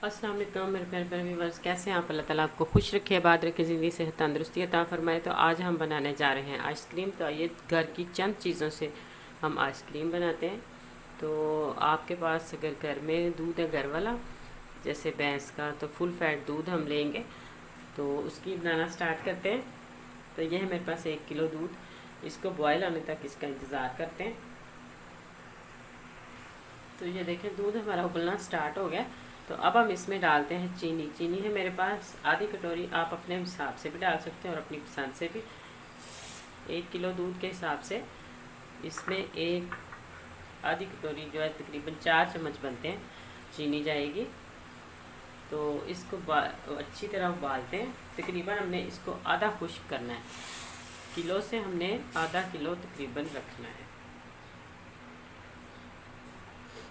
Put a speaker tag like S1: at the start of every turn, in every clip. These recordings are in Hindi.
S1: अस्सलाम वालेकुम मेरे प्यारे प्यारे व्यूवर्स, कैसे हैं आप? अल्लाह ताला आपको खुश रखे, आबाद रखे, ज़िंदगी सेहत तंदुरुस्ती अता फरमाए। तो आज हम बनाने जा रहे हैं आइसक्रीम। तो ये घर की चंद चीज़ों से हम आइसक्रीम बनाते हैं। तो आपके पास अगर घर में दूध है घर वाला, जैसे भैंस का, तो फुल फैट दूध हम लेंगे। तो उसकी बनाना स्टार्ट करते हैं। तो ये है मेरे पास 1 किलो दूध। इसको बॉयल होने तक इसका इंतज़ार करते हैं। तो ये देखें, दूध हमारा उबलना स्टार्ट हो गया। तो अब हम इसमें डालते हैं चीनी। चीनी है मेरे पास आधी कटोरी, आप अपने हिसाब से भी डाल सकते हैं और अपनी पसंद से भी। 1 किलो दूध के हिसाब से इसमें एक आधी कटोरी जो है तकरीबन 4 चम्मच बनते हैं चीनी जाएगी। तो इसको अच्छी तरह उबालते हैं। तकरीबन हमने इसको आधा खुश्क करना है। किलो से हमने आधा किलो तकरीबन रखना है।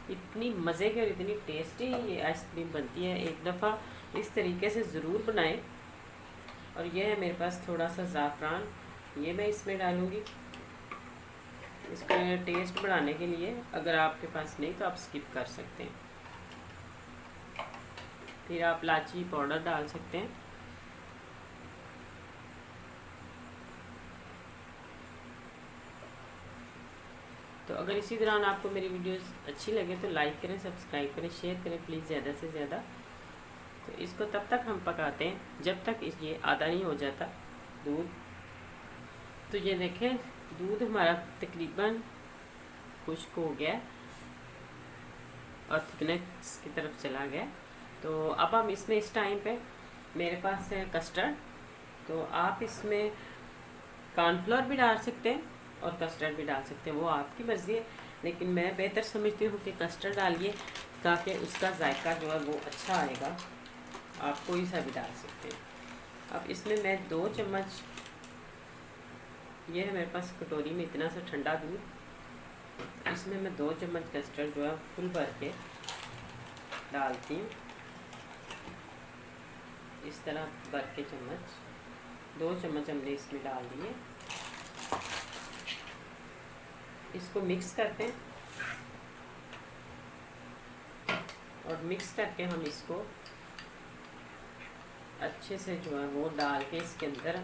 S1: इतनी मज़े की और इतनी टेस्टी ये आइसक्रीम बनती है, एक दफ़ा इस तरीके से ज़रूर बनाएं। और ये है मेरे पास थोड़ा सा ज़ाफ़रान, ये मैं इसमें डालूँगी इसका टेस्ट बढ़ाने के लिए। अगर आपके पास नहीं तो आप स्किप कर सकते हैं। फिर आप इलायची पाउडर डाल सकते हैं। तो अगर इसी दौरान आपको मेरी वीडियोस अच्छी लगे तो लाइक करें, सब्सक्राइब करें, शेयर करें प्लीज़ ज़्यादा से ज़्यादा। तो इसको तब तक हम पकाते हैं जब तक ये आधा नहीं हो जाता दूध। तो ये देखें, दूध हमारा तकरीबन खुश्क हो गया और थिकनेस की तरफ चला गया। तो अब हम इसमें इस टाइम पे मेरे पास है कस्टर्ड। तो आप इसमें कॉर्नफ्लोर भी डाल सकते हैं और कस्टर्ड भी डाल सकते हैं, वो आपकी मर्ज़ी है। लेकिन मैं बेहतर समझती हूँ कि कस्टर्ड डालिए ताकि उसका जायका जो है वो अच्छा आएगा। आप कोई सा भी डाल सकते हैं। अब इसमें मैं 2 चम्मच, ये है मेरे पास कटोरी में इतना सा ठंडा दूध, इसमें मैं 2 चम्मच कस्टर्ड जो है फुल भर के डालती हूँ। इस तरह भर के चम्मच, 2 चम्मच हमने इसमें डाल दिए। इसको मिक्स करते हैं और मिक्स करके हम इसको अच्छे से जो है वो डाल के इसके अंदर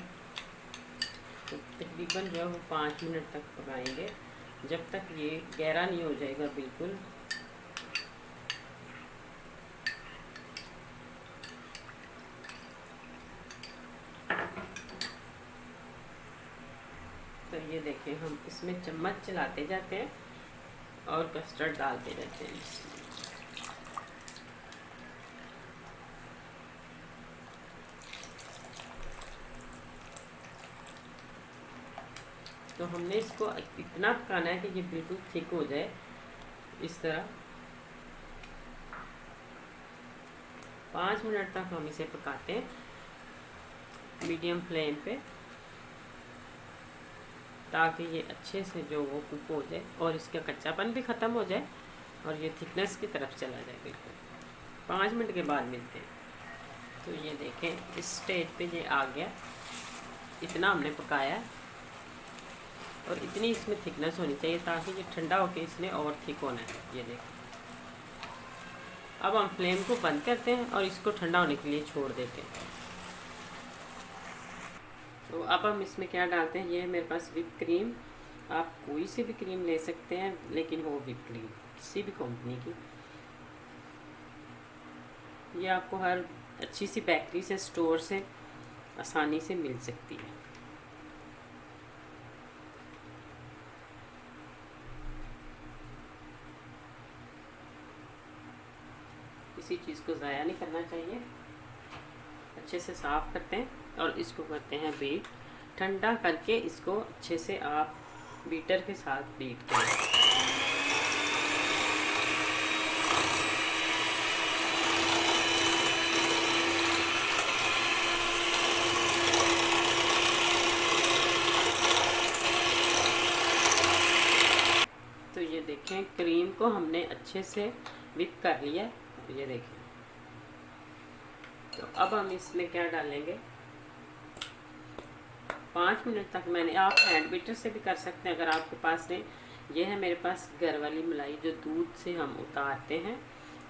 S1: तकरीबन जो है वो 5 मिनट तक पकाएंगे, जब तक ये गहरा नहीं हो जाएगा बिल्कुल। तो ये देखें, हम इसमें चम्मच चलाते जाते हैं और कस्टर्ड डालते रहते हैं। तो हमने इसको इतना पकाना है कि ये बिल्कुल थिक हो जाए। इस तरह 5 मिनट तक हम इसे पकाते हैं मीडियम फ्लेम पे, ताकि ये अच्छे से जो वो कुक हो जाए और इसका कच्चापन भी ख़त्म हो जाए और ये थिकनेस की तरफ चला जाए बिल्कुल। 5 मिनट के बाद मिलते हैं। तो ये देखें, इस स्टेज पे ये आ गया। इतना हमने पकाया है और इतनी इसमें थिकनेस होनी चाहिए ताकि ये ठंडा होकर इसने और थिक होना है। ये देखें, अब हम फ्लेम को बंद करते हैं और इसको ठंडा होने के लिए छोड़ देते हैं। तो अब हम इसमें क्या डालते हैं, ये है मेरे पास व्हिप क्रीम। आप कोई सी भी क्रीम ले सकते हैं, लेकिन वो व्हिप क्रीम किसी भी कंपनी की, ये आपको हर अच्छी सी बेकरी से, स्टोर से आसानी से मिल सकती है। किसी चीज़ को ज़ाया नहीं करना चाहिए। अच्छे से साफ़ करते हैं और इसको करते हैं बीट। ठंडा करके इसको अच्छे से आप बीटर के साथ बीट करें। तो ये देखें, क्रीम को हमने अच्छे से विप कर लिया। ये देखें, तो अब हम इसमें क्या डालेंगे, 5 मिनट तक मैंने, आप हैंड बीटर से भी कर सकते हैं अगर आपके पास नहीं। ये है मेरे पास घर वाली मलाई जो दूध से हम उतारते हैं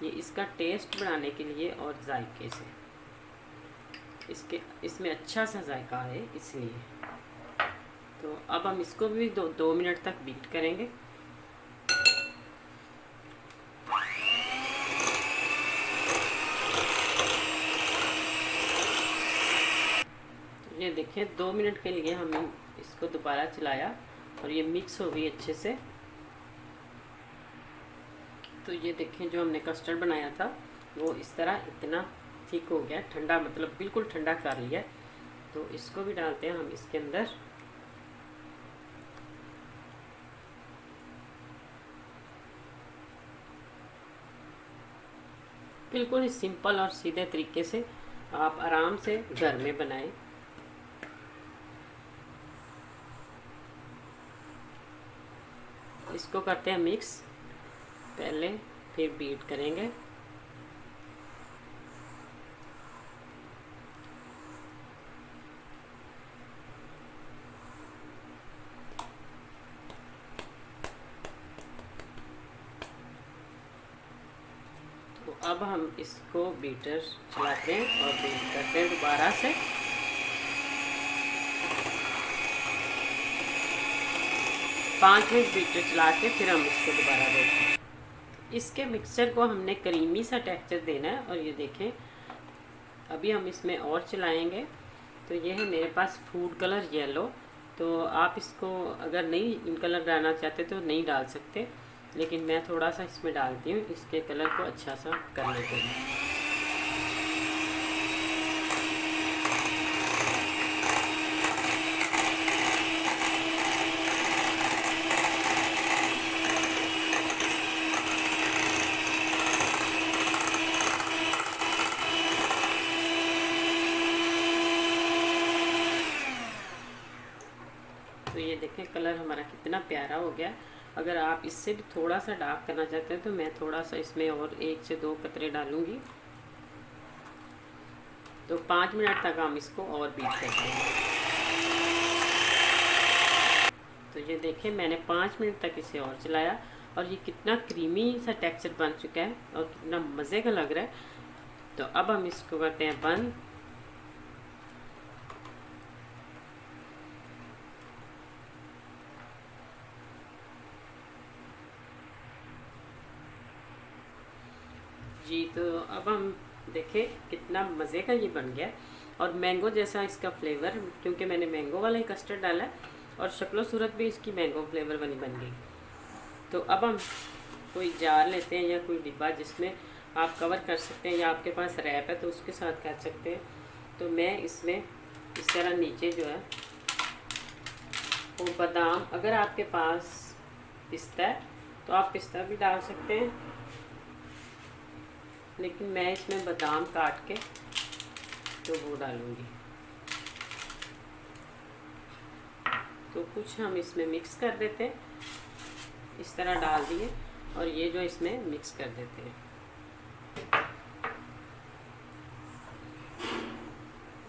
S1: ये इसका टेस्ट बढ़ाने के लिए और जायके से इसमें अच्छा सा जायका है इसलिए। तो अब हम इसको भी दो मिनट तक बीट करेंगे। ये देखिए 2 मिनट के लिए हमने इसको दोबारा चलाया और ये मिक्स हो गई अच्छे से। तो ये देखें जो हमने कस्टर्ड बनाया था वो इस तरह इतना थिक हो गया, ठंडा मतलब बिल्कुल ठंडा कर लिया। तो इसको भी डालते हैं हम इसके अंदर। बिल्कुल ही सिंपल और सीधे तरीके से आप आराम से घर में बनाएं। इसको करते हैं मिक्स पहले, फिर बीट करेंगे। तो अब हम इसको बीटर चलाते हैं और बीट करते हैं दोबारा से। पाँच मिनट बीटर चला के फिर हम इसको दोबारा देते हैं। इसके मिक्सचर को हमने क्रीमी सा टेक्सचर देना है। और ये देखें अभी हम इसमें और चलाएंगे। तो ये है मेरे पास फूड कलर येलो। तो आप इसको अगर नहीं इन कलर डालना चाहते तो नहीं डाल सकते, लेकिन मैं थोड़ा सा इसमें डालती हूँ इसके कलर को अच्छा सा करने के लिए। तो ये देखें कलर हमारा कितना प्यारा हो गया। अगर आप इससे भी थोड़ा सा डार्क करना चाहते हैं तो मैं थोड़ा सा इसमें और 1 से 2 कतरे डालूंगी। तो 5 मिनट तक हम इसको और बीट करते हैं। तो ये देखें मैंने 5 मिनट तक इसे और चलाया और ये कितना क्रीमी सा टेक्सचर बन चुका है और कितना मज़े का लग रहा है। तो अब हम इसको करते हैं बंद। जी तो अब हम देखें कितना मज़े का ये बन गया और मैंगो जैसा इसका फ्लेवर, क्योंकि मैंने मैंगो वाला ही कस्टर्ड डाला है और शक्लो सूरत भी इसकी मैंगो फ्लेवर वाली बन गई। तो अब हम कोई जार लेते हैं या कोई डिब्बा जिसमें आप कवर कर सकते हैं, या आपके पास रैप है तो उसके साथ कर सकते हैं। तो मैं इसमें इस तरह नीचे जो है वो बादाम, अगर आपके पास पिस्ता है तो आप पिस्ता भी डाल सकते हैं, लेकिन मैं इसमें बादाम काट के तो वो डालूंगी। तो कुछ हम इसमें मिक्स कर देते हैं, इस तरह डाल दिए और ये जो इसमें मिक्स कर देते हैं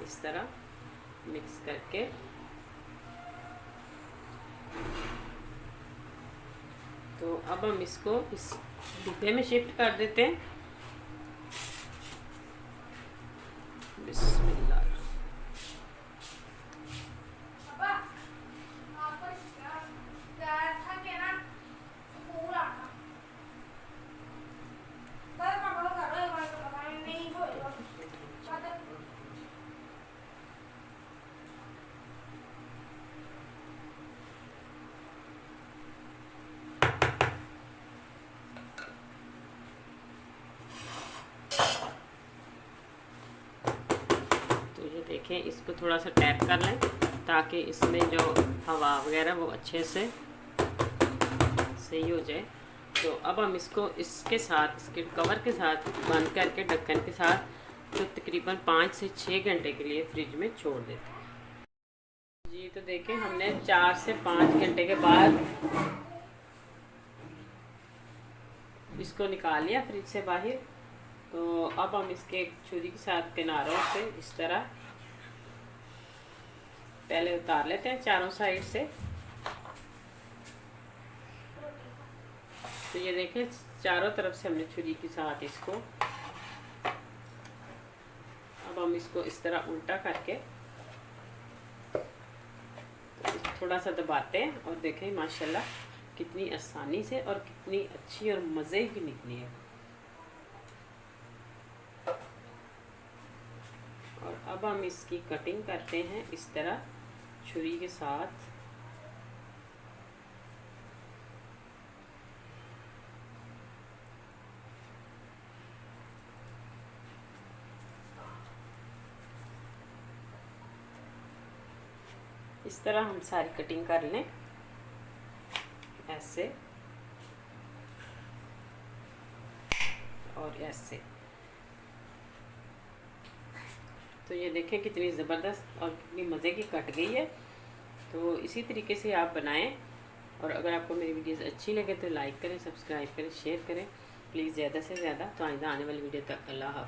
S1: इस तरह मिक्स करके। तो अब हम इसको इस डिब्बे में शिफ्ट कर देते हैं। बिस्मिल्लाह। देखें इसको थोड़ा सा टैप कर लें ताकि इसमें जो हवा वगैरह वो अच्छे से सही हो जाए। तो अब हम इसको इसके साथ, इसके कवर के साथ बंद करके ढक्कन के साथ तो तकरीबन 5 से 6 घंटे के लिए फ्रिज में छोड़ देते हैं। जी तो देखें हमने 4 से 5 घंटे के बाद इसको निकाल लिया फ्रिज से बाहर। तो अब हम इसके छुरी के साथ किनारों से इस तरह पहले उतार लेते हैं चारों साइड से। तो ये देखें चारों तरफ से हमने छुरी के साथ इसको, अब हम इसको इस तरह उल्टा करके तो थोड़ा सा दबाते हैं और देखें माशाल्लाह कितनी आसानी से और कितनी अच्छी और मज़े की निकली है। और अब हम इसकी कटिंग करते हैं इस तरह छुरी के साथ। इस तरह हम सारी कटिंग कर लें ऐसे और ऐसे। तो ये देखें कितनी ज़बरदस्त और कितनी मज़े की कट गई है। तो इसी तरीके से आप बनाएं। और अगर आपको मेरी वीडियोस अच्छी लगे तो लाइक करें, सब्सक्राइब करें, शेयर करें प्लीज़ ज़्यादा से ज़्यादा। तो आइंदा आने वाली वीडियो तक अल्लाह हाफ़िज़।